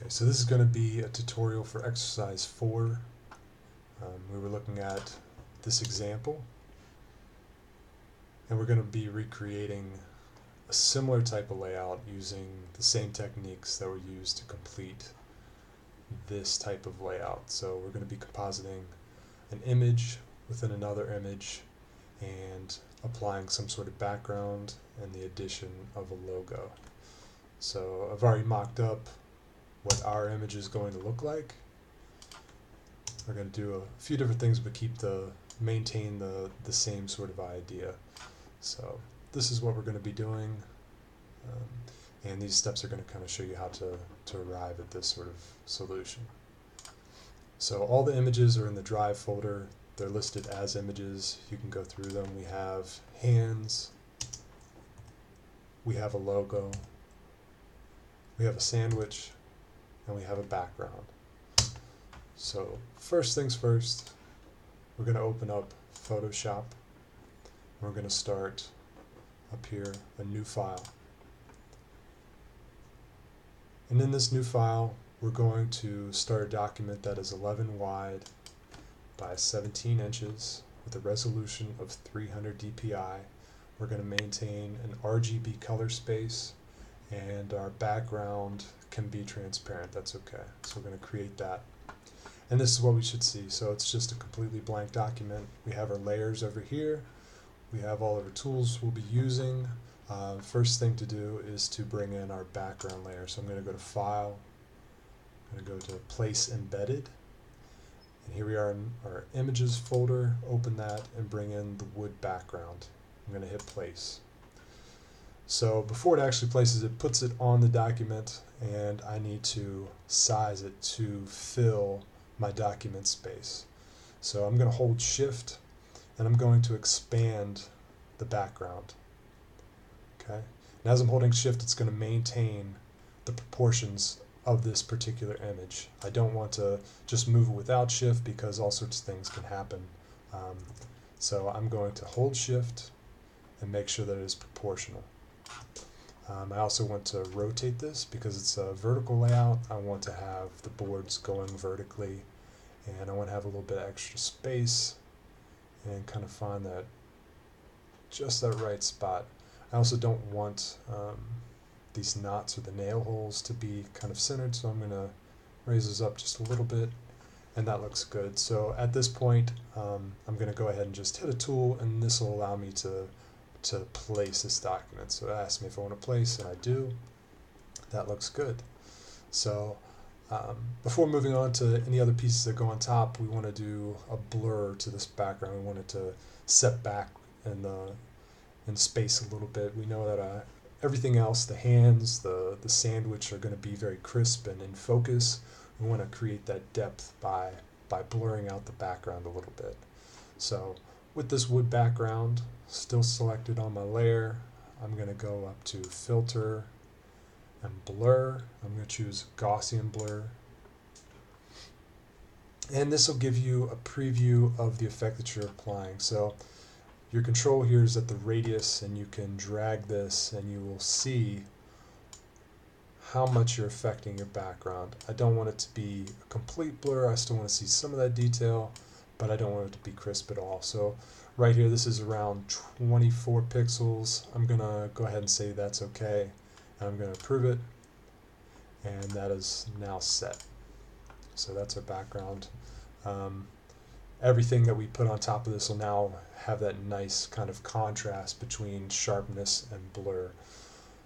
Okay, so this is going to be a tutorial for exercise 4. We were looking at this example, and we're going to be recreating a similar type of layout using the same techniques that were used to complete this type of layout. So we're going to be compositing an image within another image and applying some sort of background and the addition of a logo. So I've already mocked up what our image is going to look like. We're going to do a few different things, but maintain the same sort of idea. So this is what we're going to be doing, and these steps are going to kind of show you how to arrive at this sort of solution. So all the images are in the Drive folder. They're listed as images. You can go through them. We have hands, we have a logo, we have a sandwich, and we have a background. So first things first, we're going to open up Photoshop. We're going to start up here a new file. And in this new file, we're going to start a document that is 11 wide by 17 inches with a resolution of 300 dpi. We're going to maintain an RGB color space, and our background can be transparent. That's okay. So we're going to create that. And this is what we should see. So it's just a completely blank document. We have our layers over here. We have all of our tools we'll be using. First thing to do is to bring in our background layer. So I'm going to go to File. I'm going to go to Place Embedded. And here we are in our Images folder. Open that and bring in the wood background. I'm going to hit Place. So before it actually places it, puts it on the document, and I need to size it to fill my document space. So I'm going to hold Shift, and I'm going to expand the background. Okay. And as I'm holding Shift, it's going to maintain the proportions of this particular image. I don't want to just move it without Shift because all sorts of things can happen. So I'm going to hold Shift and make sure that it is proportional. I also want to rotate this because it's a vertical layout. I want to have the boards going vertically, and I want to have a little bit of extra space and kind of find that just that right spot. I also don't want these knots or the nail holes to be kind of centered, so I'm going to raise those up just a little bit, and that looks good. So at this point, I'm going to go ahead and just hit a tool, and this will allow me to place this document. So it asks me if I want to place, and I do. That looks good. So before moving on to any other pieces that go on top, we want to do a blur to this background. We want it to set back in space a little bit. We know that everything else, the hands, the sandwich, are going to be very crisp and in focus. We want to create that depth by blurring out the background a little bit. So with this wood background still selected on my layer, I'm going to go up to Filter and Blur. I'm going to choose Gaussian Blur. And this will give you a preview of the effect that you're applying. So your control here is at the radius, and you can drag this and you will see how much you're affecting your background. I don't want it to be a complete blur. I still want to see some of that detail, but I don't want it to be crisp at all. So right here, this is around 24 pixels. I'm going to go ahead and say that's okay, and I'm going to approve it, and that is now set. So that's our background. Everything that we put on top of this will now have that nice kind of contrast between sharpness and blur.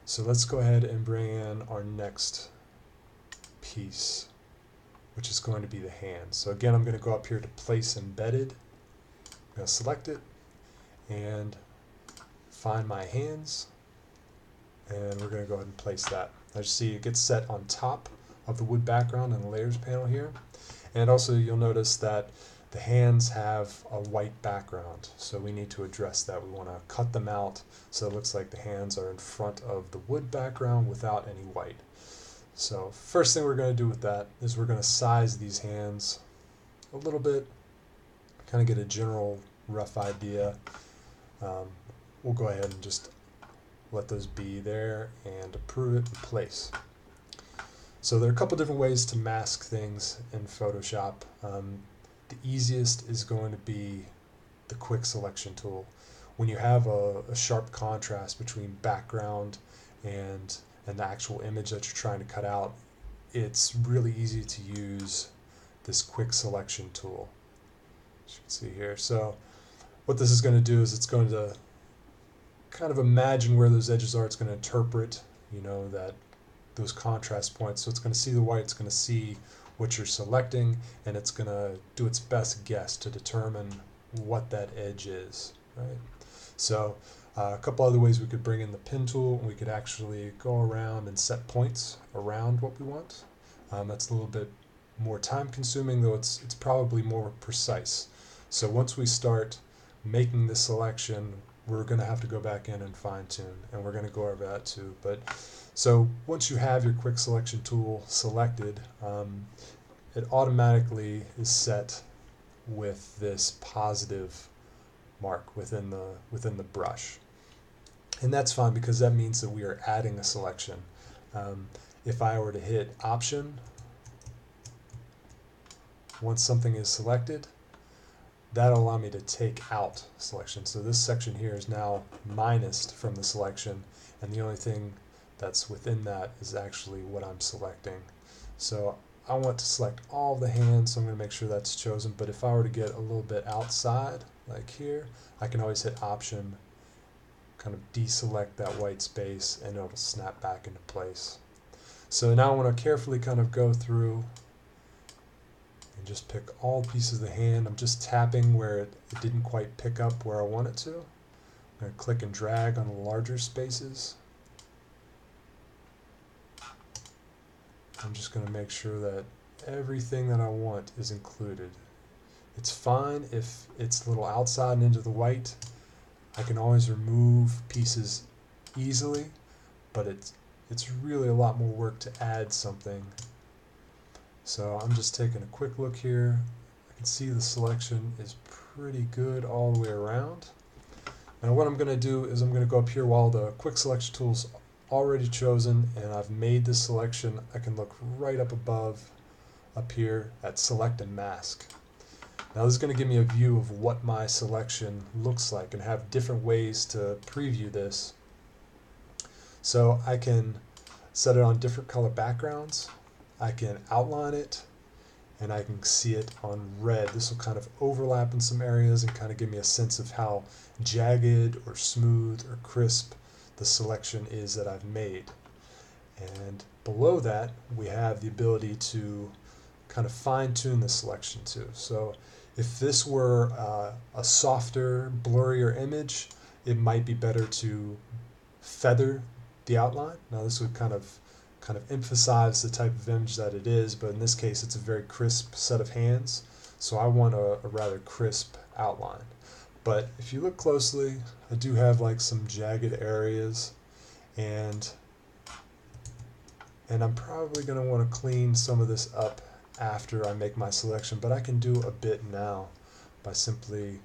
So let's go ahead and bring in our next piece, which is going to be the hands. So again, I'm going to go up here to Place Embedded. I'm going to select it and find my hands, and we're going to go ahead and place that. As you see, it gets set on top of the wood background in the Layers panel here. And also you'll notice that the hands have a white background, so we need to address that. We want to cut them out so it looks like the hands are in front of the wood background without any white. So first thing we're going to do with that is we're going to size these hands a little bit, kind of get a general rough idea. We'll go ahead and just let those be there and approve it in place. So there are a couple different ways to mask things in Photoshop. The easiest is going to be the quick selection tool. When you have a sharp contrast between background and the actual image that you're trying to cut out, it's really easy to use this quick selection tool, as you can see here. So what this is going to do is it's going to kind of imagine where those edges are. It's going to interpret, that those contrast points. So it's going to see the white, it's going to see what you're selecting, and it's going to do its best guess to determine what that edge is, right? So a couple other ways we could bring in the pen tool. We could actually go around and set points around what we want. That's a little bit more time consuming, though it's probably more precise. So once we start making the selection, we're going to have to go back in and fine tune, and we're going to go over that too. But so once you have your quick selection tool selected, it automatically is set with this positive mark within the brush, and that's fine because that means that we are adding a selection. If I were to hit Option once something is selected, that'll allow me to take out selection. So this section here is now minused from the selection, and the only thing that's within that is actually what I'm selecting. So I want to select all the hands, so I'm going to make sure that's chosen. But if I were to get a little bit outside, like here, I can always hit Option, kind of deselect that white space, and it'll snap back into place. So now I want to carefully kind of go through and just pick all pieces of the hand. I'm just tapping where it didn't quite pick up where I want it to. I'm going to click and drag on the larger spaces. I'm just going to make sure that everything that I want is included. It's fine if it's a little outside and into the white. I can always remove pieces easily, but it's really a lot more work to add something. So I'm just taking a quick look here. I can see the selection is pretty good all the way around. Now what I'm going to do is I'm going to go up here while the quick selection tool's already chosen and I've made this selection. I can look right up above, up here at Select and Mask. Now this is going to give me a view of what my selection looks like and have different ways to preview this. So I can set it on different color backgrounds. I can outline it, and I can see it on red. This will kind of overlap in some areas and kind of give me a sense of how jagged or smooth or crisp the selection is that I've made. And below that, we have the ability to kind of fine-tune the selection too. So if this were a softer, blurrier image, it might be better to feather the outline. Now this would kind of emphasize the type of image that it is, but in this case it's a very crisp set of hands, so I want a rather crisp outline. But if you look closely, I do have like some jagged areas, and I'm probably going to want to clean some of this up after I make my selection, but I can do a bit now by simply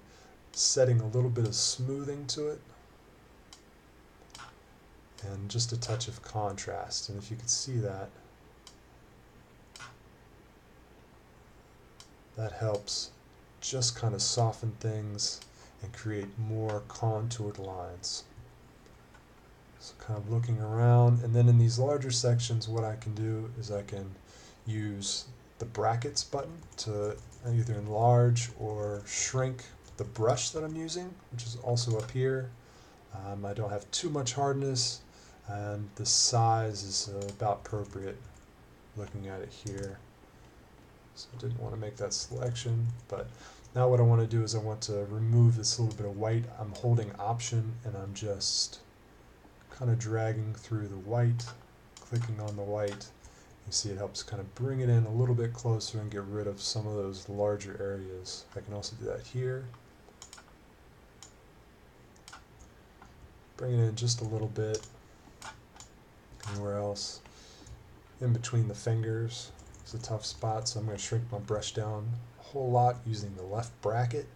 setting a little bit of smoothing to it and just a touch of contrast. And if you could see that, that helps just kind of soften things and create more contoured lines. So kind of looking around, and then in these larger sections what I can do is I can use the brackets button to either enlarge or shrink the brush that I'm using, which is also up here. I don't have too much hardness, and the size is about appropriate looking at it here. So I didn't want to make that selection, but now what I want to do is I want to remove this little bit of white. I'm holding Option and I'm just kind of dragging through the white, clicking on the white. You see it helps kind of bring it in a little bit closer and get rid of some of those larger areas. I can also do that here. Bring it in just a little bit. Anywhere else in between the fingers is a tough spot, so I'm going to shrink my brush down a whole lot using the left bracket,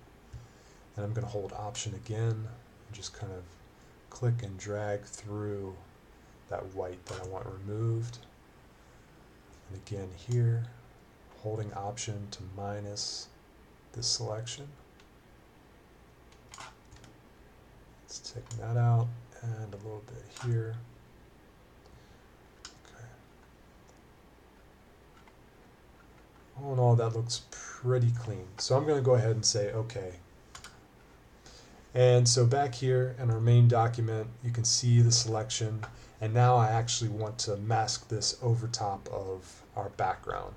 and I'm going to hold Option again and just kind of click and drag through that white that I want removed. And again here, holding Option to minus this selection. Let's take that out and a little bit here. Okay. All in all, that looks pretty clean. So I'm going to go ahead and say OK. And so back here in our main document, you can see the selection. And now I actually want to mask this over top of our background.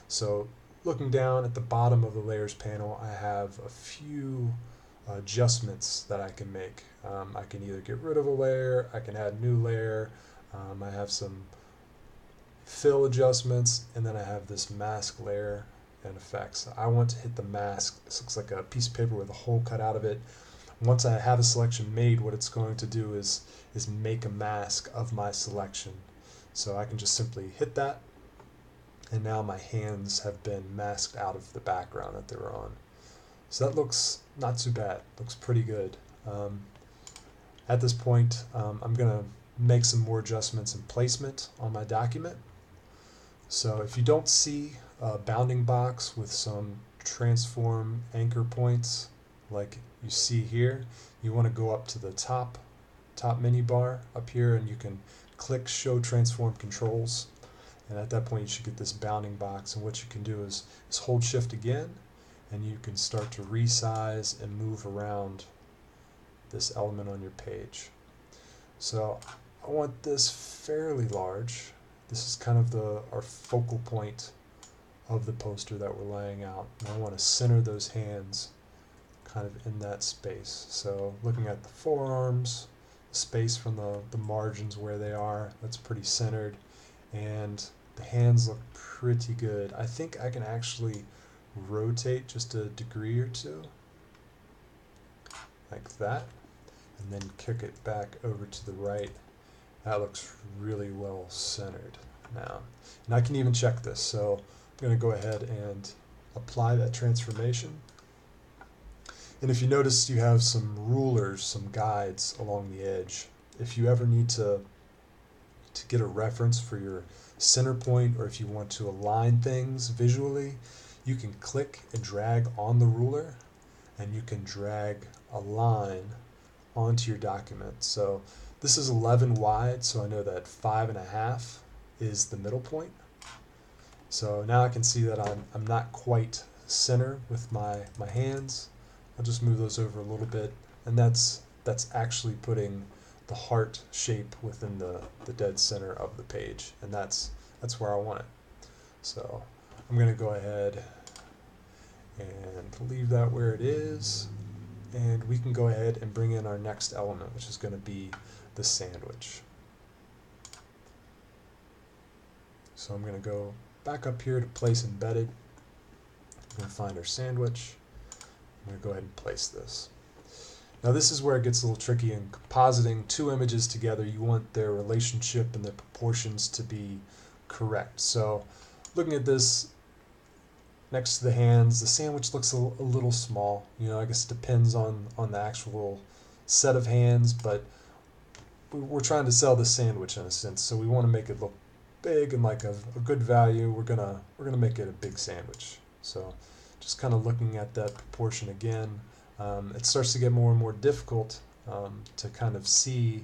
So looking down at the bottom of the layers panel, I have a few adjustments that I can make. I can either get rid of a layer, I can add a new layer, I have some fill adjustments, and then I have this mask layer and effects. I want to hit the mask. This looks like a piece of paper with a hole cut out of it. Once I have a selection made, what it's going to do is make a mask of my selection. So I can just simply hit that, and now my hands have been masked out of the background that they were on. So that looks not too bad, looks pretty good. At this point, I'm going to make some more adjustments in placement on my document. So if you don't see a bounding box with some transform anchor points like you see here, you want to go up to the top menu bar up here, and you can click Show Transform Controls, and at that point you should get this bounding box. And what you can do is hold Shift again, and you can start to resize and move around this element on your page. So I want this fairly large. This is kind of our focal point of the poster that we're laying out, and I want to center those hands kind of in that space. So looking at the forearms, space from the margins where they are, that's pretty centered, and the hands look pretty good. I think I can actually rotate just a degree or two like that, and then kick it back over to the right. That looks really well centered now. And I can even check this, so I'm going to go ahead and apply that transformation. And if you notice, you have some rulers, some guides along the edge. If you ever need to get a reference for your center point, or if you want to align things visually, you can click and drag on the ruler, and you can drag a line onto your document. So this is 11 wide, so I know that 5.5 is the middle point. So now I can see that I'm not quite center with my hands. I'll just move those over a little bit, and that's actually putting the heart shape within the dead center of the page, and that's where I want it. So I'm going to go ahead and leave that where it is, and we can go ahead and bring in our next element, which is going to be the sandwich. So I'm going to go back up here to place embedded. I'm going to find our sandwich. I'm going to go ahead and place this. Now this is where it gets a little tricky. In compositing two images together, you want their relationship and their proportions to be correct. So looking at this next to the hands, the sandwich looks a little small. You know, I guess it depends on the actual set of hands, but we're trying to sell the sandwich in a sense, so we want to make it look big and like a good value. We're gonna make it a big sandwich. So just kind of looking at that proportion again, it starts to get more and more difficult to kind of see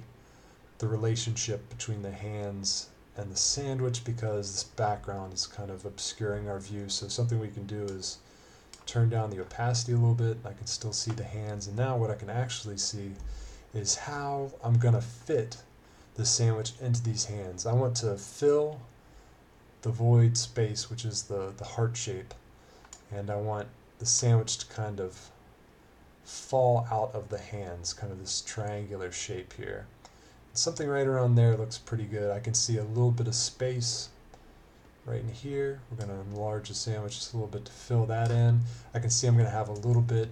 the relationship between the hands and the sandwich, because this background is kind of obscuring our view. So something we can do is turn down the opacity a little bit. I can still see the hands, and now what I can actually see is how I'm going to fit the sandwich into these hands. I want to fill the void space, which is the heart shape, and I want the sandwich to kind of fall out of the hands, kind of this triangular shape here. Something right around there looks pretty good. I can see a little bit of space right in here. We're going to enlarge the sandwich just a little bit to fill that in. I can see I'm going to have a little bit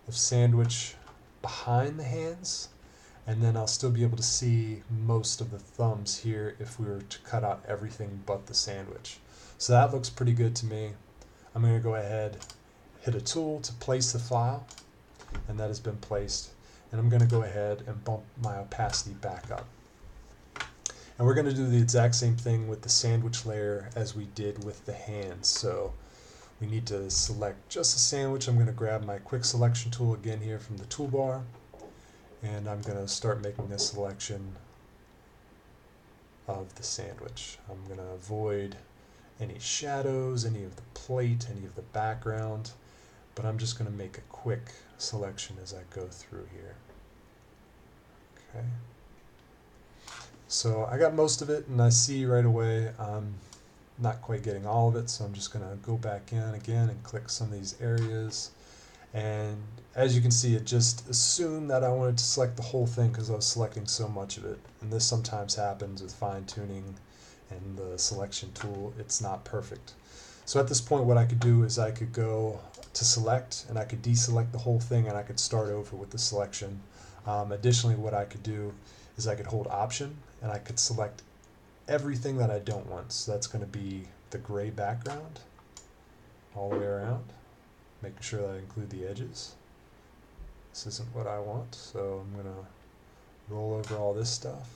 of sandwich behind the hands, and then I'll still be able to see most of the thumbs here if we were to cut out everything but the sandwich. So that looks pretty good to me. I'm going to go ahead, hit a tool to place the file, and that has been placed. And I'm going to go ahead and bump my opacity back up. And we're going to do the exact same thing with the sandwich layer as we did with the hands. So we need to select just a sandwich. I'm going to grab my quick selection tool again here from the toolbar, and I'm going to start making a selection of the sandwich. I'm going to avoid any shadows, any of the plate, any of the background, but I'm just going to make a quick selection as I go through here. Okay. So I got most of it, and I see right away I'm not quite getting all of it, so I'm just going to go back in again and click some of these areas. And as you can see, it just assumed that I wanted to select the whole thing because I was selecting so much of it. And this sometimes happens with fine-tuning and the selection tool. It's not perfect. So at this point, what I could do is I could go to select, and I could deselect the whole thing, and I could start over with the selection. Additionally, what I could do is I could hold Option, and I could select everything that I don't want. So that's going to be the gray background all the way around, making sure that I include the edges. This isn't what I want, so I'm going to roll over all this stuff.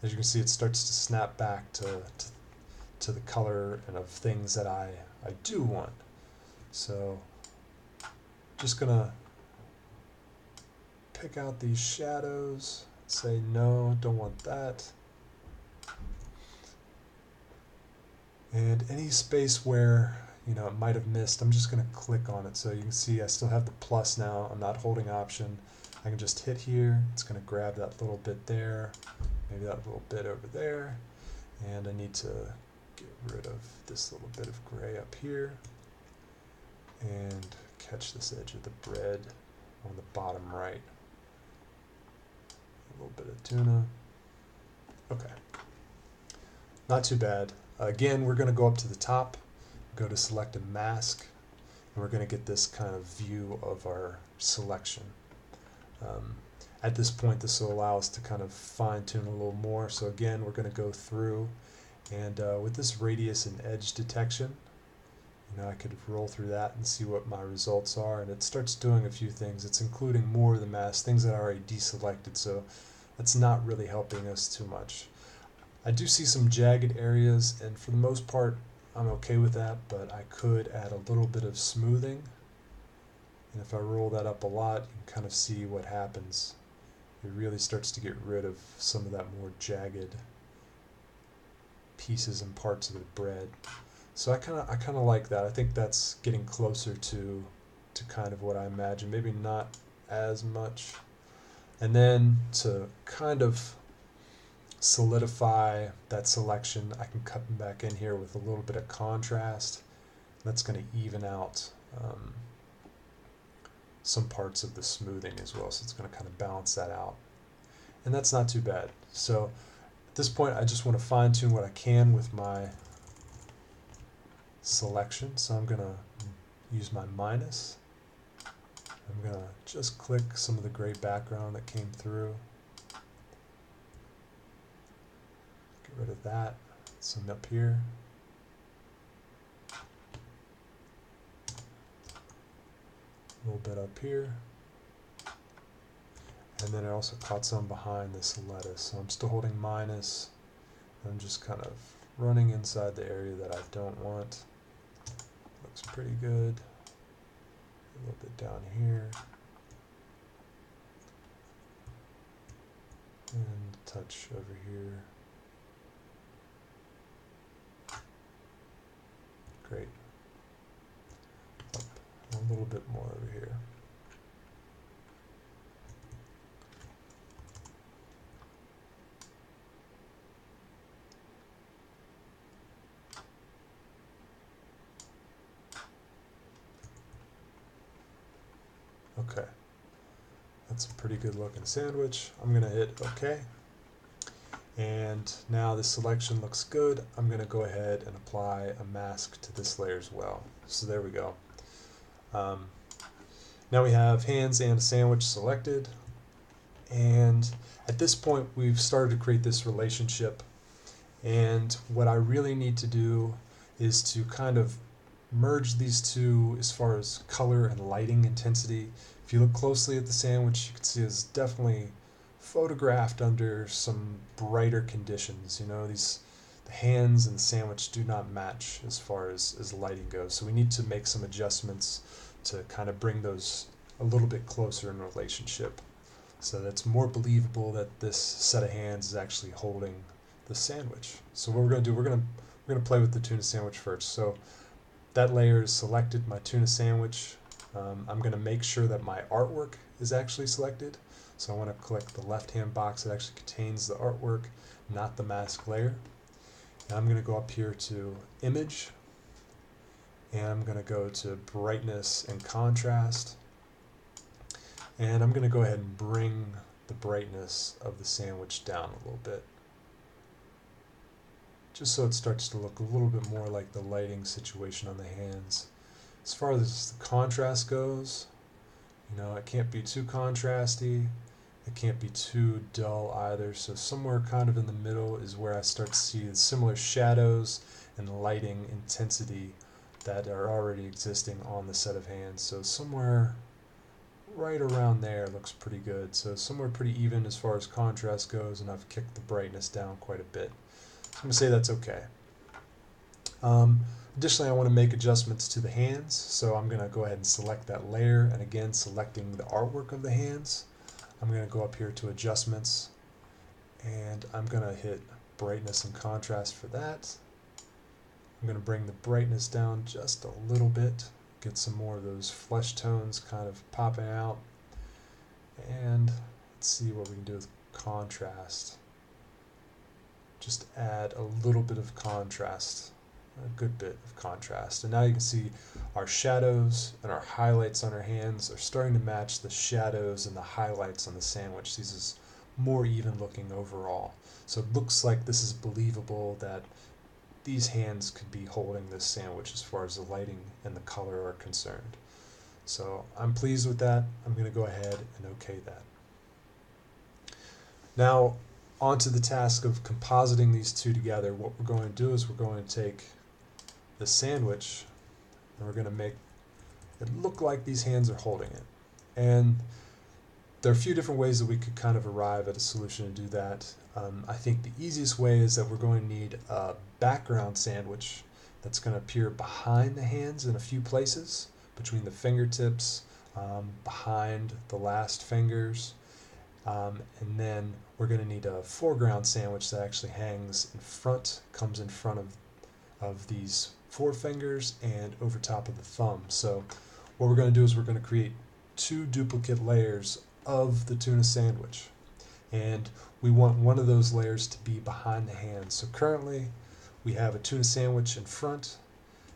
As you can see, it starts to snap back to the color and of things that I do want. So just going to pick out these shadows, say no, don't want that. And any space where it might have missed, I'm just going to click on it. So you can see I still have the plus now. I'm not holding Option. I can just hit here. It's going to grab that little bit there, maybe that little bit over there. And I need to get rid of this little bit of gray up here and catch this edge of the bread on the bottom right. A little bit of tuna. Okay. Not too bad. Again, we're going to go up to the top, go to select a mask, and we're going to get this kind of view of our selection. At this point, this will allow us to kind of fine tune a little more. So again, we're going to go through, and with this radius and edge detection, I could roll through that and see what my results are, and it starts doing a few things. It's including more of the mask, things that I already deselected, so that's not really helping us too much. I do see some jagged areas, and for the most part, I'm okay with that, but I could add a little bit of smoothing. And if I roll that up a lot, you can kind of see what happens. It really starts to get rid of some of that more jagged pieces and parts of the bread. So I kind of like that. I think that's getting closer to kind of what I imagine. Maybe not as much. And then to kind of solidify that selection, I can cut them back in here with a little bit of contrast. That's going to even out some parts of the smoothing as well, so it's going to kind of balance that out, and that's not too bad. So at this point, I just want to fine tune what I can with my selection, so I'm going to use my minus. I'm going to just click some of the gray background that came through. Get rid of that. Some up here. A little bit up here. And then I also caught some behind this lettuce. So I'm still holding minus. I'm just kind of running inside the area that I don't want. Looks pretty good. A little bit down here. And a touch over here. Great. Up a little bit more over here. Okay. That's a pretty good looking sandwich. I'm going to hit OK. And now the selection looks good. I'm going to go ahead and apply a mask to this layer as well. So there we go. Now we have hands and a sandwich selected. And at this point, we've started to create this relationship. And what I really need to do is to kind of merge these two as far as color and lighting intensity. If you look closely at the sandwich, you can see it's definitely photographed under some brighter conditions. The hands and the sandwich do not match as far as lighting goes. So we need to make some adjustments to kind of bring those a little bit closer in relationship, so that's more believable that this set of hands is actually holding the sandwich. So what we're going to do, we're going to play with the tuna sandwich first. So that layer is selected, my tuna sandwich. I'm going to make sure that my artwork is actually selected. So I want to click the left-hand box that actually contains the artwork, not the mask layer. And I'm going to go up here to Image, and I'm going to go to Brightness and Contrast. And I'm going to go ahead and bring the brightness of the sandwich down a little bit, just so it starts to look a little bit more like the lighting situation on the hands. As far as the contrast goes, it can't be too contrasty, it can't be too dull either, so somewhere kind of in the middle is where I start to see the similar shadows and lighting intensity that are already existing on the set of hands. So somewhere right around there looks pretty good. So somewhere pretty even as far as contrast goes, and I've kicked the brightness down quite a bit. I'm going to say that's okay. Additionally, I want to make adjustments to the hands, so I'm going to go ahead and select that layer, and again selecting the artwork of the hands. I'm going to go up here to Adjustments, and I'm going to hit Brightness and Contrast for that. I'm going to bring the brightness down just a little bit, get some more of those flesh tones kind of popping out, and let's see what we can do with contrast. Just add a little bit of contrast, a good bit of contrast. And now you can see our shadows and our highlights on our hands are starting to match the shadows and the highlights on the sandwich. This is more even looking overall. So it looks like this is believable that these hands could be holding this sandwich as far as the lighting and the color are concerned. So I'm pleased with that. I'm going to go ahead and OK that. Now onto the task of compositing these two together. What we're going to do is we're going to take the sandwich and we're going to make it look like these hands are holding it. And there are a few different ways that we could kind of arrive at a solution to do that. I think the easiest way is that we're going to need a background sandwich that's going to appear behind the hands in a few places, between the fingertips, behind the last fingers, and then we're going to need a foreground sandwich that actually hangs in front, comes in front of these forefingers and over top of the thumb. So what we're going to do is we're going to create two duplicate layers of the tuna sandwich, and we want one of those layers to be behind the hands. So currently we have a tuna sandwich in front,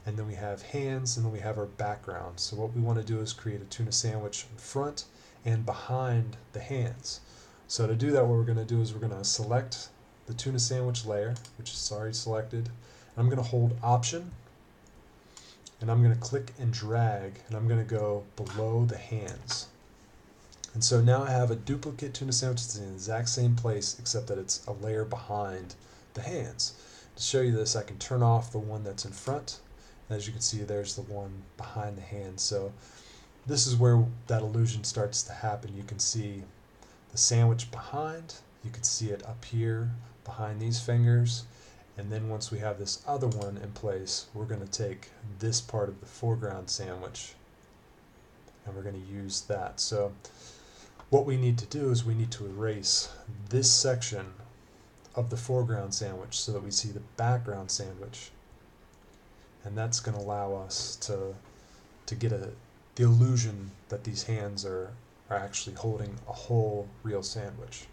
and then we have hands, and then we have our background. So what we want to do is create a tuna sandwich in front and behind the hands. So to do that, what we're going to do is we're going to select the tuna sandwich layer, which is already selected. I'm going to hold Option, and I'm going to click and drag, and I'm going to go below the hands. And so now I have a duplicate tuna sandwich that's in the exact same place, except that it's a layer behind the hands. To show you this, I can turn off the one that's in front. And as you can see, there's the one behind the hands. So this is where that illusion starts to happen. You can see the sandwich behind, you can see it up here behind these fingers, and then once we have this other one in place, we're going to take this part of the foreground sandwich and we're going to use that. So what we need to do is we need to erase this section of the foreground sandwich so that we see the background sandwich, and that's going to allow us to get the illusion that these hands are actually holding a whole real sandwich.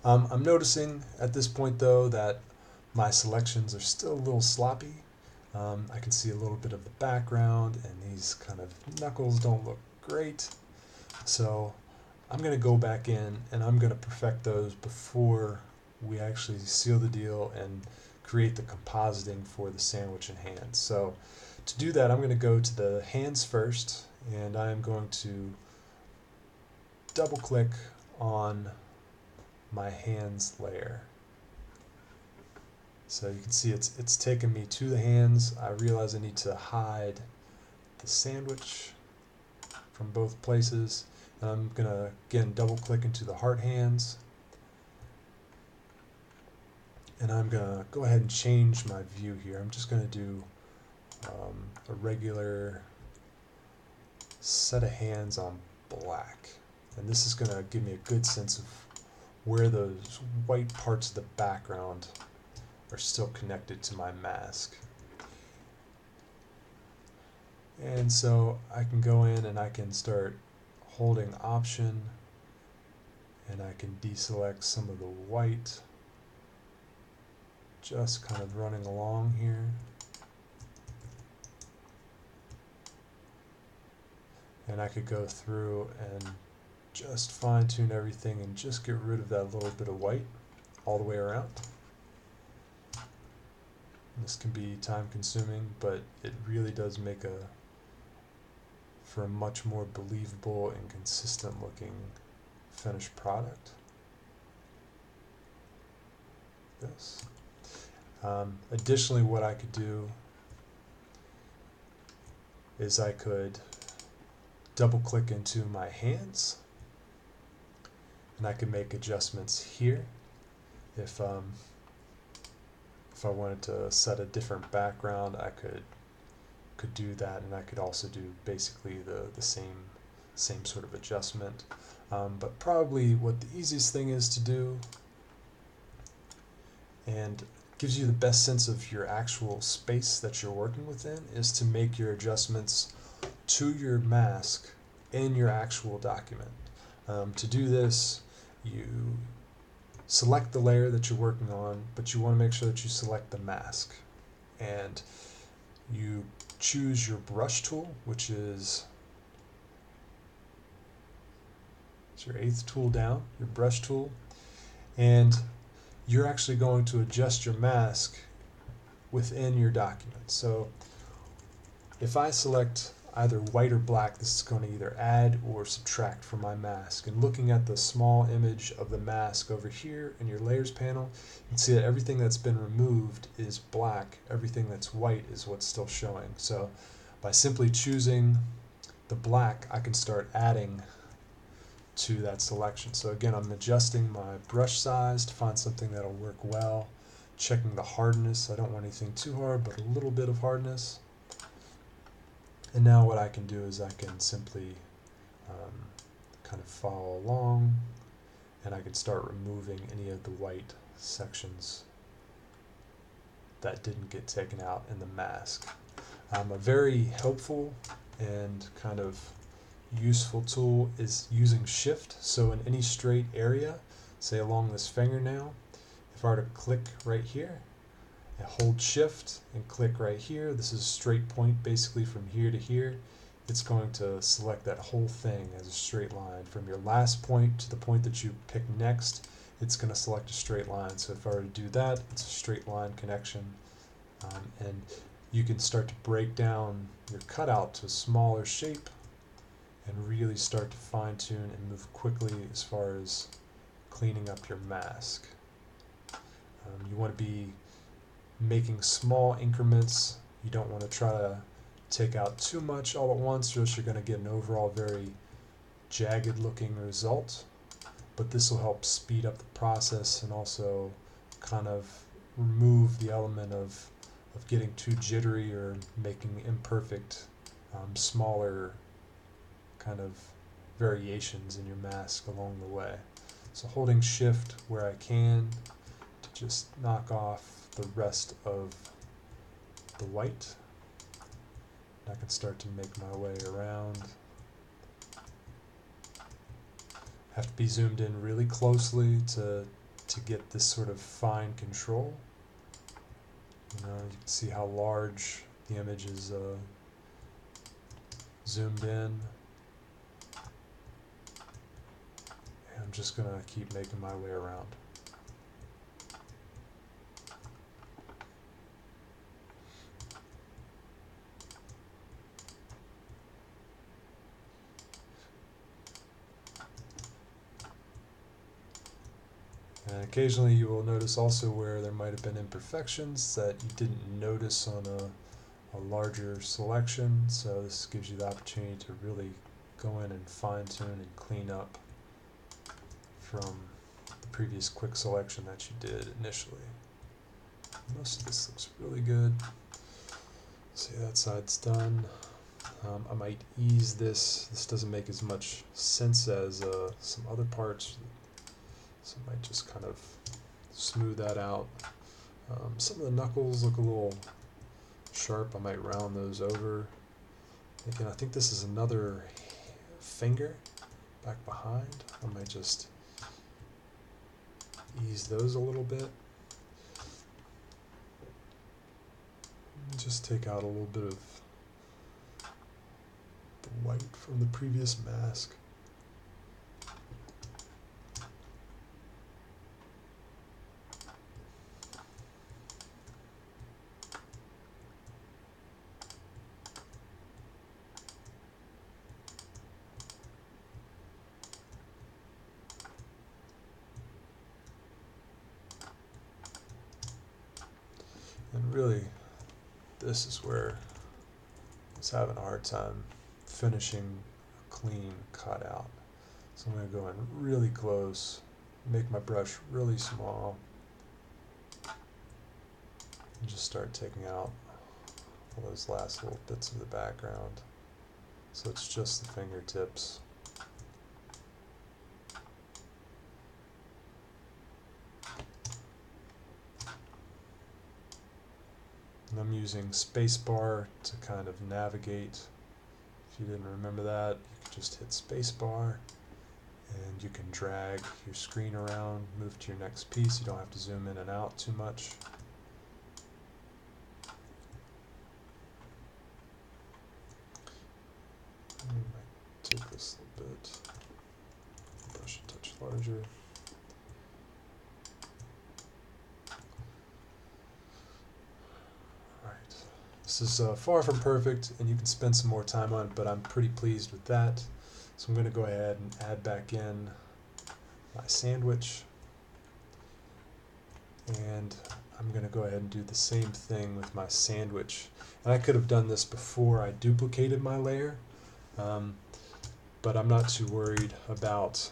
I'm noticing at this point though that my selections are still a little sloppy. I can see a little bit of the background, and these kind of knuckles don't look great. So I'm going to go back in and I'm going to perfect those before we actually seal the deal and create the compositing for the sandwich and hands. So to do that, I'm going to go to the hands first, and I'm going to double click on my hands layer. So you can see it's taken me to the hands. I realize I need to hide the sandwich from both places, I'm going to, again, double click into the heart hands. And I'm going to go ahead and change my view here. I'm just going to do a regular set of hands on black. And this is going to give me a good sense of where those white parts of the background are still connected to my mask. And so I can go in and I can start holding Option, and I can deselect some of the white, just kind of running along here. And I could go through and just fine tune everything and just get rid of that little bit of white all the way around. This can be time consuming, but it really does make for a much more believable and consistent looking finished product. This. Additionally, what I could do is I could double click into my hands, and I can make adjustments here. If I wanted to set a different background, I could do that, and I could also do basically the same sort of adjustment. But probably what the easiest thing is to do, and gives you the best sense of your actual space that you're working within, is to make your adjustments to your mask in your actual document. To do this, you select the layer that you're working on, but you want to make sure that you select the mask. And you choose your brush tool, which is your 8th tool down, your brush tool. And you're actually going to adjust your mask within your document. So if I select either white or black, this is going to either add or subtract from my mask. And looking at the small image of the mask over here in your layers panel, you can see that everything that's been removed is black. Everything that's white is what's still showing. So by simply choosing the black, I can start adding to that selection. So again, I'm adjusting my brush size to find something that'll work well, checking the hardness. I don't want anything too hard, but a little bit of hardness. And now what I can do is I can simply kind of follow along, and I can start removing any of the white sections that didn't get taken out in the mask. A very helpful and kind of useful tool is using Shift. So in any straight area, say along this fingernail, if I were to click right here, and hold Shift and click right here, this is a straight point basically from here to here. It's going to select that whole thing as a straight line. From your last point to the point that you pick next, it's going to select a straight line. So if I were to do that, it's a straight line connection. And you can start to break down your cutout to a smaller shape and really start to fine tune and move quickly as far as cleaning up your mask. You want to be making small increments. You don't want to try to take out too much all at once, or else you're going to get an overall very jagged looking result. But this will help speed up the process and also kind of remove the element of getting too jittery or making imperfect, smaller kind of variations in your mask along the way. So holding Shift where I can to just knock off the rest of the white. I can start to make my way around. Have to be zoomed in really closely to get this sort of fine control. You can see how large the image is zoomed in. And I'm just going to keep making my way around. And occasionally you will notice also where there might have been imperfections that you didn't notice on a larger selection. So this gives you the opportunity to really go in and fine tune and clean up from the previous quick selection that you did initially. Most of this looks really good. See, that side's done. I might ease this. This doesn't make as much sense as some other parts, so I might just kind of smooth that out. Some of the knuckles look a little sharp. I might round those over. Again, I think this is another finger back behind. I might just ease those a little bit. Just take out a little bit of the white from the previous mask. And really, this is where I was having a hard time finishing a clean cutout. So I'm going to go in really close, make my brush really small, and just start taking out all those last little bits of the background. So it's just the fingertips. And I'm using spacebar to kind of navigate. If you didn't remember that, you can just hit spacebar and you can drag your screen around, move to your next piece. You don't have to zoom in and out too much. I might take this a little bit, brush a touch larger. This is far from perfect, and you can spend some more time on it, but I'm pretty pleased with that. So I'm going to go ahead and add back in my sandwich, and I'm going to go ahead and do the same thing with my sandwich. And I could have done this before I duplicated my layer, but I'm not too worried about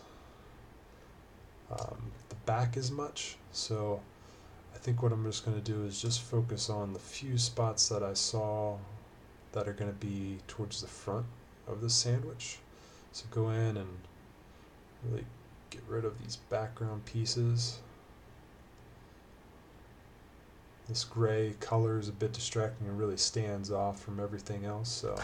the back as much. So I think what I'm just going to do is just focus on the few spots that I saw that are going to be towards the front of the sandwich. So go in and really get rid of these background pieces. This gray color is a bit distracting and really stands off from everything else. So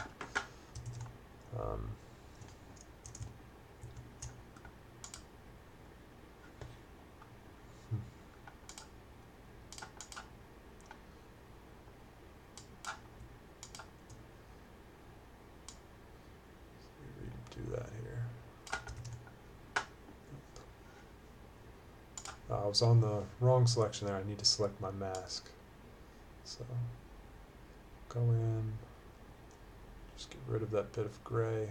do that here. I was on the wrong selection there. I need to select my mask. So go in, just get rid of that bit of gray.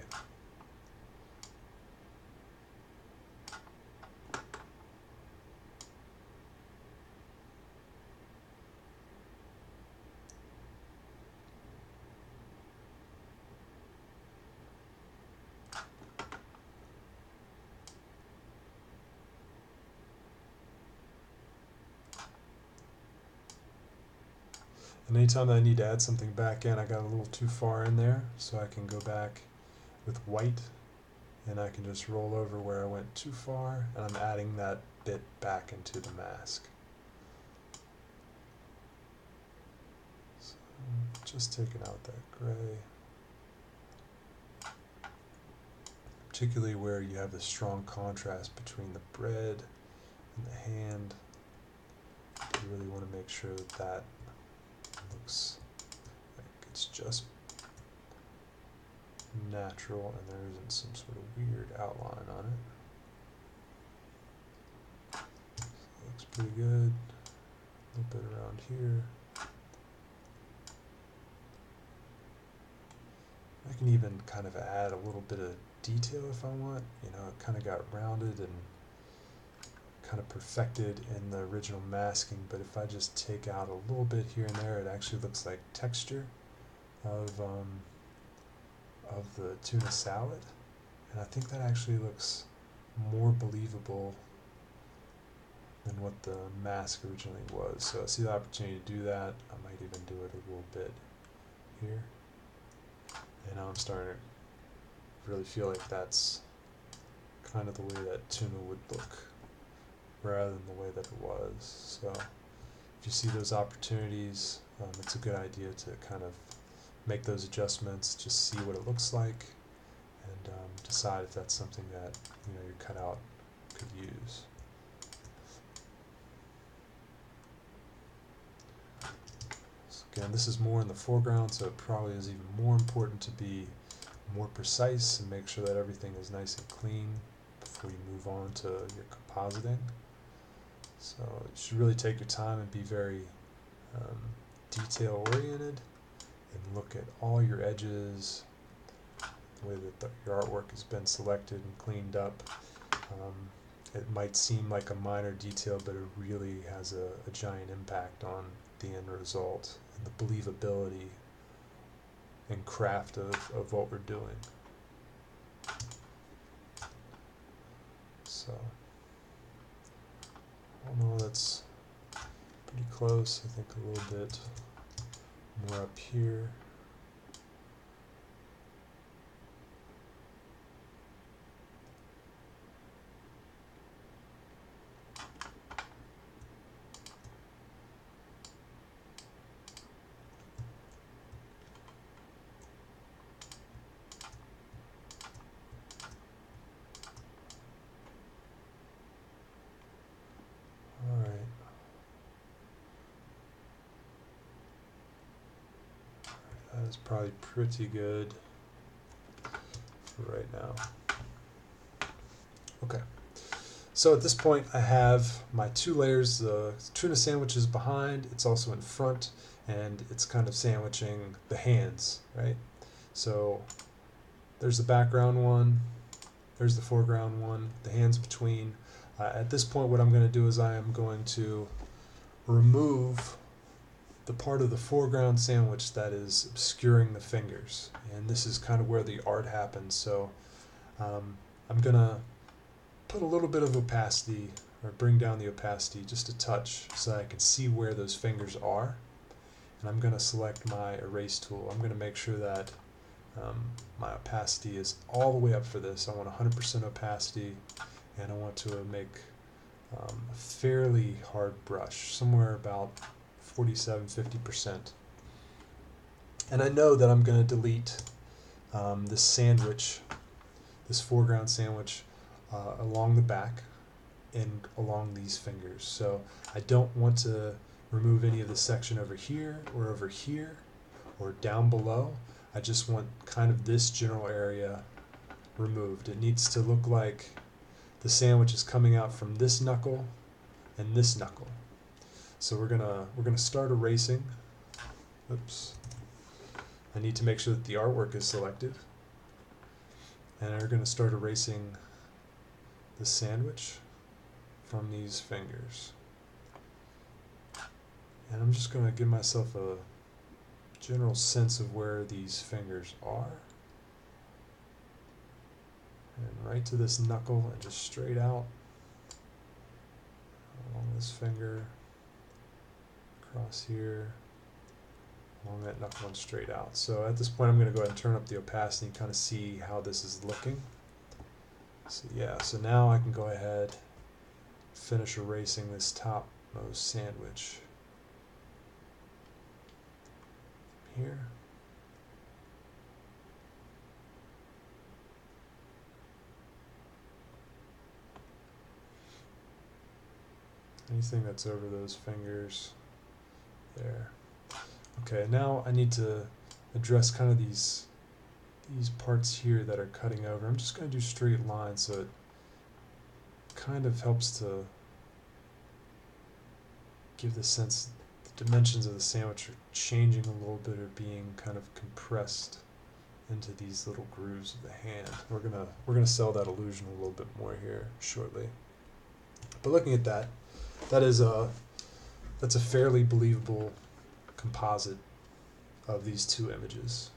And anytime I need to add something back in, I got a little too far in there, so I can go back with white, and I can just roll over where I went too far, and I'm adding that bit back into the mask. So just taking out that gray, particularly where you have the strong contrast between the bread and the hand. You really want to make sure that that looks like it's just natural and there isn't some sort of weird outline on it. So it looks pretty good. A little bit around here. I can even kind of add a little bit of detail if I want. You know, it kind of got rounded and kind of perfected in the original masking, but if I just take out a little bit here and there, it actually looks like texture of the tuna salad. And I think that actually looks more believable than what the mask originally was. So I see the opportunity to do that. I might even do it a little bit here. And now I'm starting to really feel like that's kind of the way that tuna would look rather than the way that it was. So if you see those opportunities, it's a good idea to kind of make those adjustments, just see what it looks like, and decide if that's something that your cutout could use. So again, this is more in the foreground, so it probably is even more important to be more precise and make sure that everything is nice and clean before you move on to your compositing. So you should really take your time and be very detail oriented and look at all your edges, the way that your artwork has been selected and cleaned up. It might seem like a minor detail, but it really has a giant impact on the end result and the believability and craft of what we're doing. So, I don't know, that's pretty close. I think a little bit more up here. That's probably pretty good for right now. Okay, so at this point I have my two layers. The tuna sandwich is behind, it's also in front, and it's kind of sandwiching the hands, right? So there's the background one, there's the foreground one, the hands between. At this point what I'm going to do is I am going to remove the part of the foreground sandwich that is obscuring the fingers, and this is kind of where the art happens. So I'm gonna put a little bit of opacity, or bring down the opacity just a touch so that I can see where those fingers are, and I'm gonna select my erase tool. I'm gonna make sure that my opacity is all the way up for this. I want 100% opacity, and I want to make a fairly hard brush, somewhere about 47–50%. And I know that I'm going to delete this sandwich, this foreground sandwich, along the back and along these fingers. So I don't want to remove any of the section over here or down below. I just want kind of this general area removed. It needs to look like the sandwich is coming out from this knuckle and this knuckle. So we're gonna start erasing. Oops. I need to make sure that the artwork is selected. And we're gonna start erasing the sandwich from these fingers. And I'm just gonna give myself a general sense of where these fingers are. And right to this knuckle and just straight out along this finger. Across here, along that knuckle and straight out. So at this point I'm going to go ahead and turn up the opacity and kind of see how this is looking. So yeah, so now I can go ahead, finish erasing this topmost sandwich here. Anything that's over those fingers. There. Okay, now I need to address kind of these parts here that are cutting over. I'm just going to do straight lines, so it kind of helps to give the sense the dimensions of the sandwich are changing a little bit, or being kind of compressed into these little grooves of the hand. We're gonna sell that illusion a little bit more here shortly. But looking at that, that's a fairly believable composite of these two images.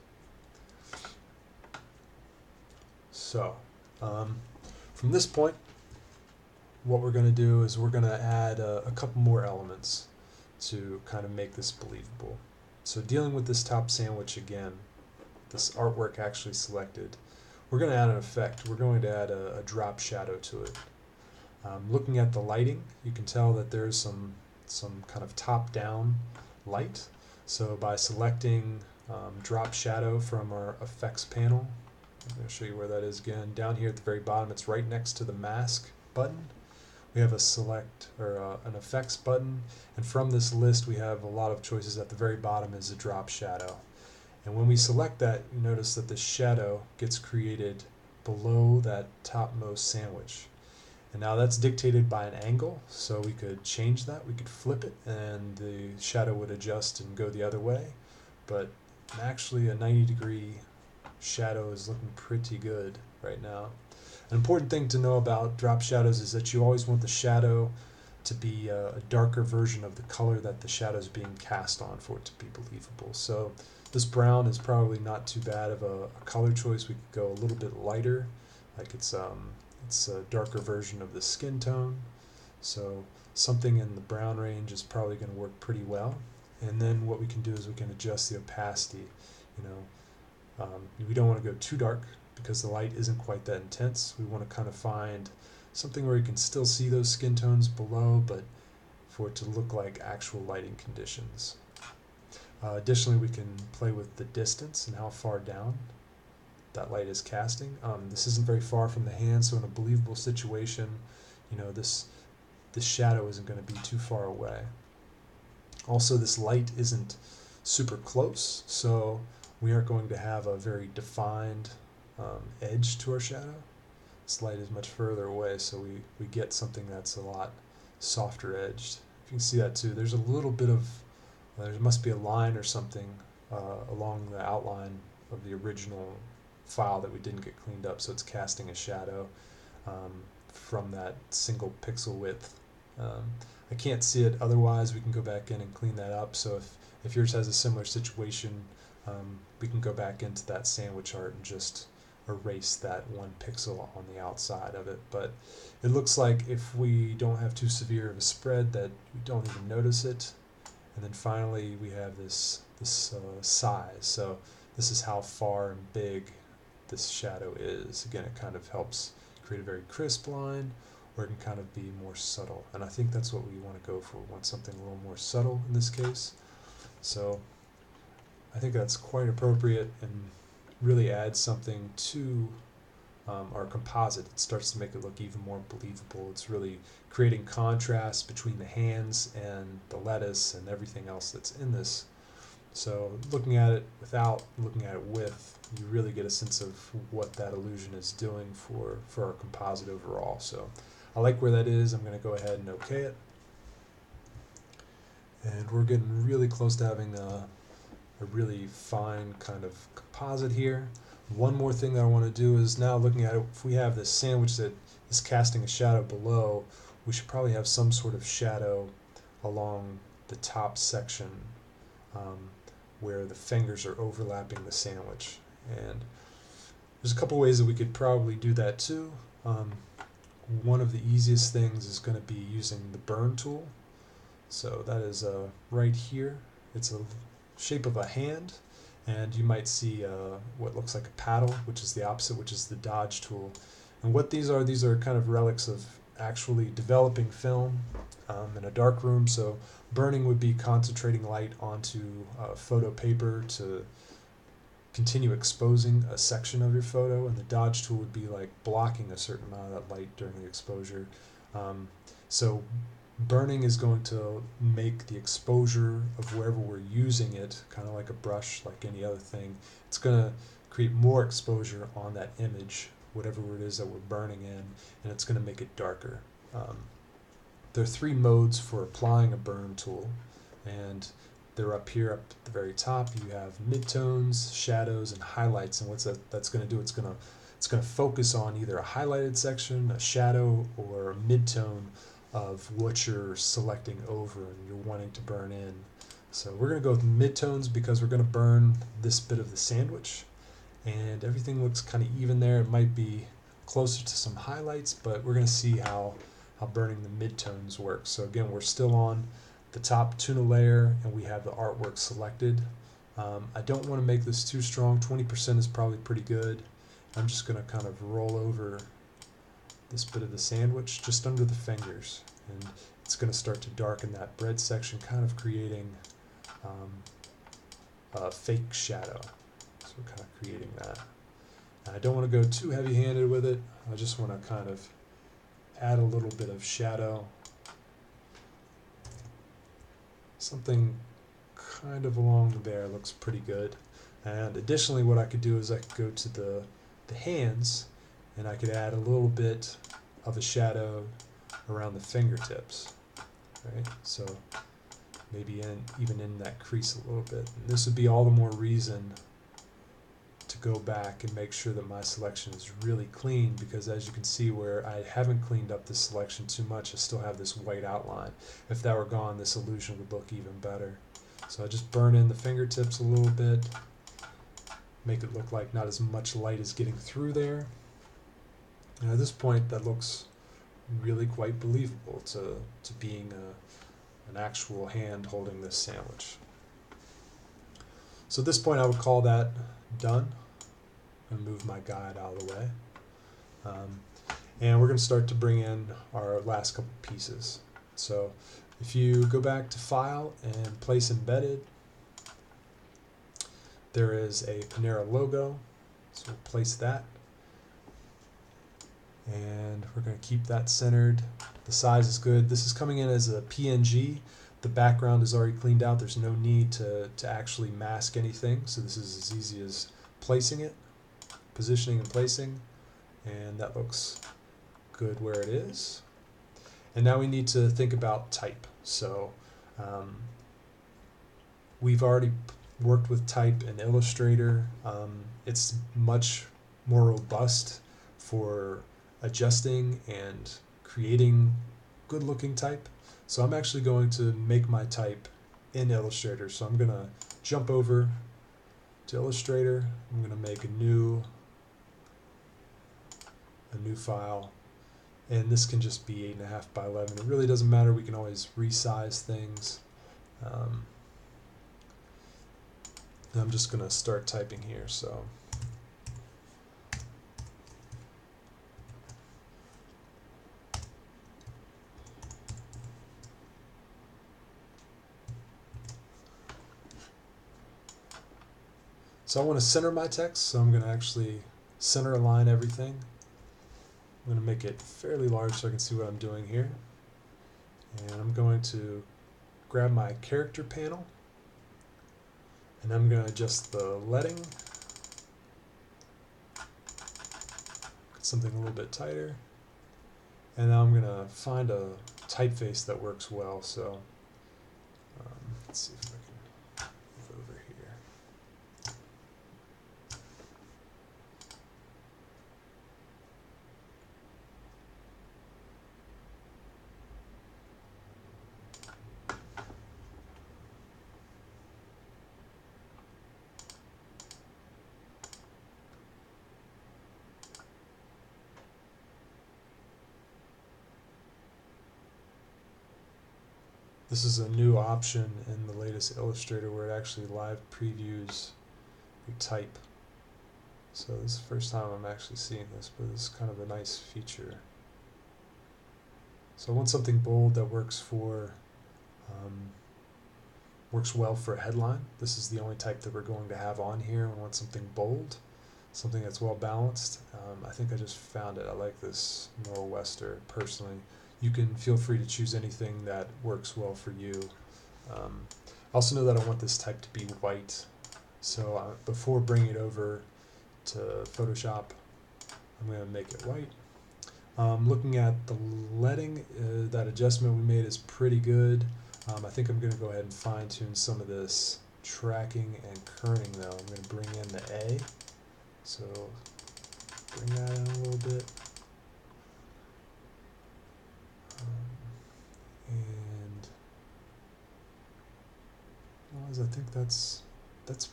So From this point, what we're going to do is we're going to add a couple more elements to kind of make this believable. So dealing with this top sandwich again, this artwork actually selected, we're going to add an effect. We're going to add a drop shadow to it. Looking at the lighting, you can tell that there's some kind of top-down light. So by selecting drop shadow from our effects panel, I'm going to show you where that is again. Down here at the very bottom, it's right next to the mask button. We have a select or an effects button, and from this list we have a lot of choices. At the very bottom is a drop shadow. And when we select that, you notice that the shadow gets created below that topmost sandwich. And now that's dictated by an angle, so we could change that, we could flip it, and the shadow would adjust and go the other way. But actually a 90-degree shadow is looking pretty good right now. An important thing to know about drop shadows is that you always want the shadow to be a darker version of the color that the shadow is being cast on for it to be believable. So this brown is probably not too bad of a color choice. We could go a little bit lighter, like it's a darker version of the skin tone. So something in the brown range is probably going to work pretty well. And then what we can do is we can adjust the opacity. We don't want to go too dark because the light isn't quite that intense. We want to kind of find something where you can still see those skin tones below, but for it to look like actual lighting conditions. Additionally, we can play with the distance and how far down that light is casting. This isn't very far from the hand, so in a believable situation, this shadow isn't going to be too far away. Also, this light isn't super close, so we aren't going to have a very defined edge to our shadow. This light is much further away, so we get something that's a lot softer edged. You can see that too. There's a little bit of, there must be a line or something along the outline of the original file that we didn't get cleaned up, so it's casting a shadow from that single pixel width. I can't see it otherwise. We can go back in and clean that up. So if yours has a similar situation, we can go back into that sandwich art and just erase that one pixel on the outside of it. But it looks like if we don't have too severe of a spread that we don't even notice it. And then finally we have this size. So this is how far and big this shadow is. Again, it kind of helps create a very crisp line, or it can kind of be more subtle. And I think that's what we want to go for. We want something a little more subtle in this case. So I think that's quite appropriate and really adds something to our composite. It starts to make it look even more believable. It's really creating contrast between the hands and the lettuce and everything else that's in this. So looking at it without, looking at it with, you really get a sense of what that illusion is doing for our composite overall. So I like where that is. I'm going to go ahead and OK it. And we're getting really close to having a really fine kind of composite here. One more thing that I want to do is, now looking at it, if we have this sandwich that is casting a shadow below, we should probably have some sort of shadow along the top section where the fingers are overlapping the sandwich. And there's a couple ways that we could probably do that too. One of the easiest things is going to be using the burn tool. So that is right here. It's a shape of a hand, and you might see what looks like a paddle, which is the opposite, which is the dodge tool. And what these are kind of relics of actually developing film in a dark room. So burning would be concentrating light onto photo paper to continue exposing a section of your photo, and the dodge tool would be like blocking a certain amount of that light during the exposure. So burning is going to make the exposure of wherever we're using it, kind of like a brush, like any other thing. It's going to create more exposure on that image, whatever it is that we're burning in, and it's going to make it darker. There are three modes for applying a burn tool, and they're up here up at the very top. You have midtones, shadows, and highlights, and what's that's going to do, it's going to focus on either a highlighted section, a shadow, or a midtone of what you're selecting over and you're wanting to burn in. So we're going to go with midtones because we're going to burn this bit of the sandwich, and everything looks kind of even there. It might be closer to some highlights, but we're going to see how burning the midtones works. So again, we're still on the top tuna layer and we have the artwork selected. I don't want to make this too strong. 20% is probably pretty good. I'm just going to kind of roll over this bit of the sandwich just under the fingers, and it's going to start to darken that bread section, kind of creating a fake shadow. So we're kind of creating that. And I don't want to go too heavy-handed with it. I just want to kind of add a little bit of shadow. Something kind of along there looks pretty good. And additionally, what I could do is I could go to the hands, and I could add a little bit of a shadow around the fingertips, right? So maybe even in that crease a little bit. And this would be all the more reason to go back and make sure that my selection is really clean, because as you can see where I haven't cleaned up this selection too much, I still have this white outline. If that were gone, this illusion would look even better. So I just burn in the fingertips a little bit, make it look like not as much light is getting through there. And at this point, that looks really quite believable to being an actual hand holding this sandwich. So at this point, I would call that done and move my guide out of the way. And we're going to start to bring in our last couple pieces. So if you go back to File and Place Embedded, there is a Panera logo, so we'll place that. And we're going to keep that centered. The size is good. This is coming in as a PNG. The background is already cleaned out. There's no need to actually mask anything. So this is as easy as placing it, positioning and placing. And that looks good where it is. And now we need to think about type. So we've already worked with type in Illustrator. It's much more robust for adjusting and creating good looking type. So I'm actually going to make my type in Illustrator. So I'm going to jump over to Illustrator. I'm going to make a new file, and this can just be 8.5 by 11. It really doesn't matter. We can always resize things. I'm just going to start typing here. So I want to center my text, so I'm going to actually center align everything. I'm going to make it fairly large so I can see what I'm doing here. And I'm going to grab my character panel, and I'm going to adjust the leading. Get something a little bit tighter. And now I'm going to find a typeface that works well. So let's see if I can move over here. This is a new option in the latest Illustrator where it actually live previews your type. So this is the first time I'm actually seeing this, but it's kind of a nice feature. So I want something bold that works well for a headline. This is the only type that we're going to have on here. I want something bold, something that's well balanced. I think I just found it. I like this Nor'Wester personally. You can feel free to choose anything that works well for you. I also know that I want this type to be white. So before bringing it over to Photoshop, I'm going to make it white. Looking at the leading, that adjustment we made is pretty good. I think I'm going to go ahead and fine tune some of this tracking and kerning though. I'm going to bring in the A. So bring that in a little bit. And I think that's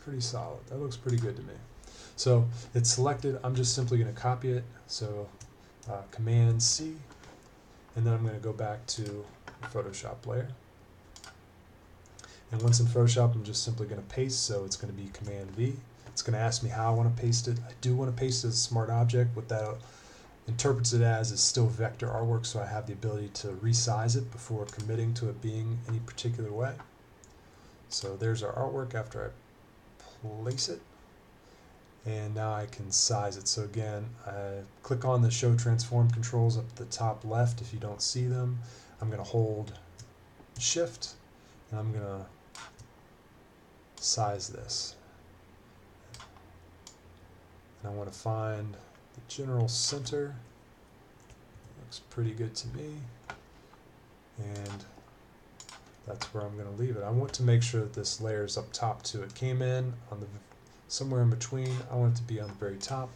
pretty solid. That looks pretty good to me. So it's selected. I'm just simply going to copy it. So Command C, and then I'm going to go back to the Photoshop layer. And once in Photoshop, I'm just simply going to paste, so it's going to be Command V. It's going to ask me how I want to paste it. I do want to paste it as a smart object. What that interprets it as is still vector artwork, so I have the ability to resize it before committing to it being any particular way. So there's our artwork after I place it. And now I can size it. So again, I click on the Show Transform controls up at the top left if you don't see them. I'm going to hold Shift, and I'm going to size this. And I want to find the general center. Looks pretty good to me. And that's where I'm going to leave it. I want to make sure that this layer is up top too. It came in on the somewhere in between. I want it to be on the very top.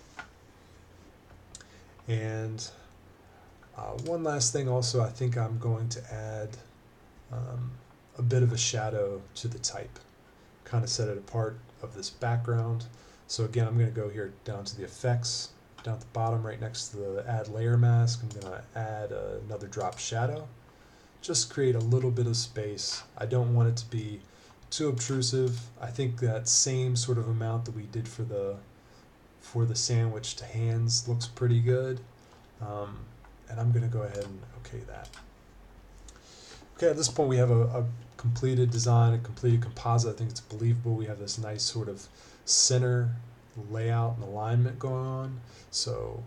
And one last thing also, I think I'm going to add a bit of a shadow to the type, kind of set it apart of this background. So again, I'm going to go here down to the effects, down at the bottom right next to the add layer mask. I'm going to add another drop shadow. Just create a little bit of space. I don't want it to be too obtrusive. I think that same sort of amount that we did for the sandwich to hands looks pretty good. And I'm going to go ahead and okay that. Okay, at this point we have a completed design, a completed composite. I think it's believable. We have this nice sort of center layout and alignment going on. So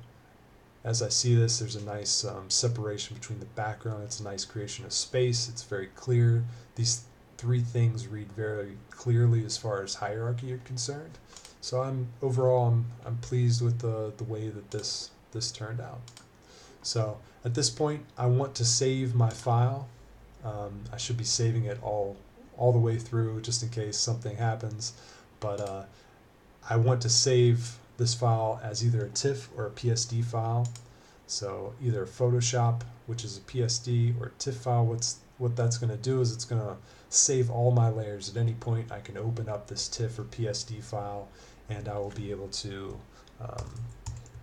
as I see this, there's a nice separation between the background. It's a nice creation of space. It's very clear. These three things read very clearly as far as hierarchy are concerned. So overall I'm pleased with the way that this turned out. So at this point, I want to save my file. I should be saving it all the way through just in case something happens. But I want to save this file as either a TIFF or a PSD file. So either Photoshop, which is a PSD, or a TIFF file. What that's going to do is it's going to save all my layers. At any point, I can open up this TIFF or PSD file, and I will be able to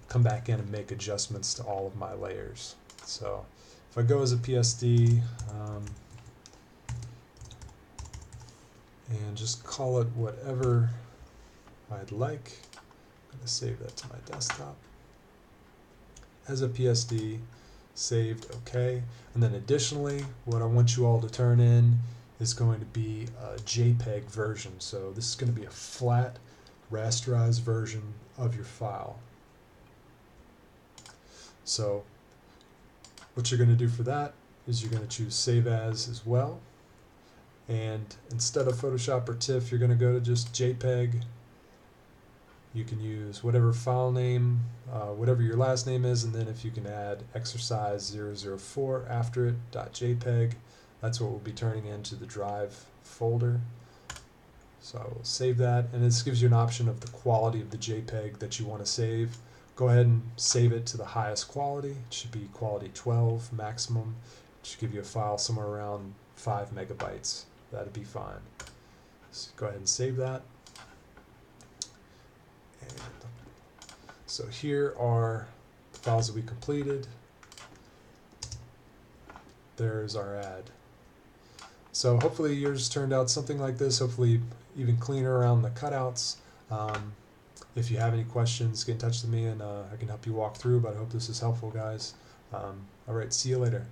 come back in and make adjustments to all of my layers. So if I go as a PSD and just call it whatever I'd like, I'm going to save that to my desktop as a PSD, saved, okay. And then additionally, what I want you all to turn in is going to be a JPEG version. So this is going to be a flat rasterized version of your file. So what you're going to do for that is you're going to choose Save As well. And instead of Photoshop or TIFF, you're going to go to just JPEG. You can use whatever file name, whatever your last name is, and then if you can add Exercise004 after it, .jpeg, that's what we'll be turning into the drive folder. So I will save that, and this gives you an option of the quality of the JPEG that you want to save. Go ahead and save it to the highest quality. It should be quality 12 maximum. It should give you a file somewhere around 5 megabytes. That'd be fine. So go ahead and save that. And so here are the files that we completed. There's our ad. So hopefully yours turned out something like this, hopefully even cleaner around the cutouts. If you have any questions, get in touch with me and I can help you walk through, but I hope this is helpful, guys. All right, see you later.